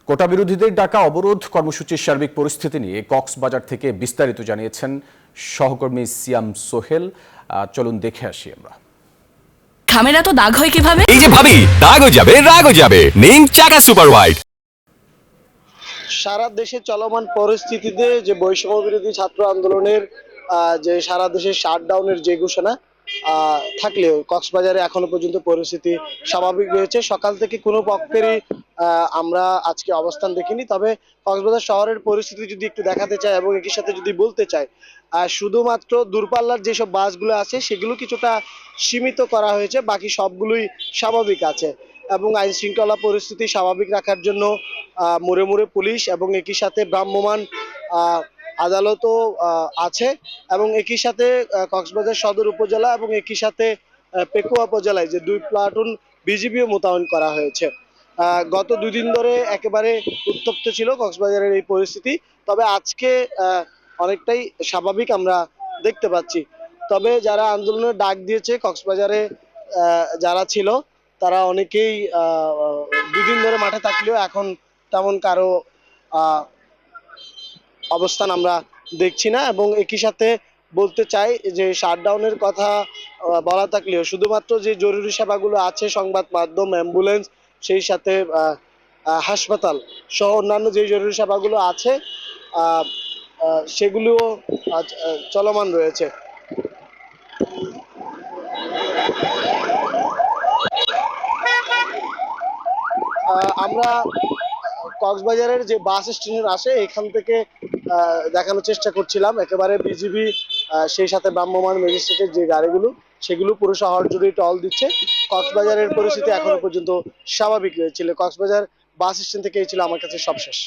কোটা বিরোধীদের ডাকা অবরোধ কর্মসূচির সার্বিক পরিস্থিতি নিয়ে কক্সবাজার থেকে বিস্তারিত জানিয়েছেন সহকর্মী সিয়াম সোহেল। চলুন দেখে আসি আমরা। খামেরা তো দাগ হয় কিভাবে? এই যে ভাবি, দাগও যাবে রাগও যাবে। নিন চাকা সুপার হোয়াইট। সারা দেশে চলমান পরিস্থিতিতে যে বৈষম্য বিরোধী ছাত্র আন্দোলনের যে সারা দেশে শাটডাউনের যে ঘোষণা থাকলেও কক্সবাজারে এখনো পর্যন্ত পরিস্থিতি স্বাভাবিক রয়েছে। সকাল থেকে কোনো পক্ষেরই আমরা আজকে অবস্থান দেখিনি। তবে কক্সবাজার শহরের পরিস্থিতি যদি একটু দেখাতে চাই এবং একই সাথে যদি বলতে চাই, শুধুমাত্র দূরপাল্লার যেসব বাসগুলো আছে সেগুলো কিছুটা সীমিত করা হয়েছে, বাকি সবগুলোই স্বাভাবিক আছে। এবং আইন শৃঙ্খলা পরিস্থিতি স্বাভাবিক রাখার জন্য মোড়ে মোড়ে পুলিশ এবং একই সাথে ভ্রাম্যমাণ আদালতও আছে। এবং একই সাথে কক্সবাজার সদর উপজেলা এবং একই সাথে পেকুয়া উপজেলায় যে 2 প্লাটুন বিজিবিও মোতায়েন করা হয়েছে। গত 2 দিন ধরে একেবারে উত্তপ্ত ছিল কক্সবাজারের এই পরিস্থিতি, তবে আজকে অনেকটাই স্বাভাবিক আমরা দেখতে পাচ্ছি। তবে যারা আন্দোলনের ডাক দিয়েছে কক্সবাজারে যারা ছিল তারা অনেকেই 2 দিন ধরে মাঠে থাকলেও এখন তেমন কারো অবস্থান আমরা দেখছি না। এবং একই সাথে বলতে চাই যে শাটডাউনের কথা বলা থাকলেও শুধুমাত্র যে জরুরি সেবাগুলো আছে, সংবাদ মাধ্যম, অ্যাম্বুলেন্স, সেই সাথে হাসপাতাল সহ অন্যান্য যে জরুরি সেবাগুলো আছে সেগুলোও চলমান রয়েছে। আমরা কক্সবাজারের যে বাস স্ট্যান্ডের আসে এখান থেকে দেখানোর চেষ্টা করছিলাম একেবারে বিজিবি সেই সাথে ভ্রাম্যমাণ ম্যাজিস্ট্রেটের যে গাড়িগুলো সেগুলো পুরো শহর জুড়ে টহল দিচ্ছে। কক্সবাজারের পরিস্থিতি এখনো পর্যন্ত স্বাভাবিক রয়েছিল। কক্সবাজার বাস স্ট্যান্ড থেকে এই ছিল আমার কাছে সবশেষ।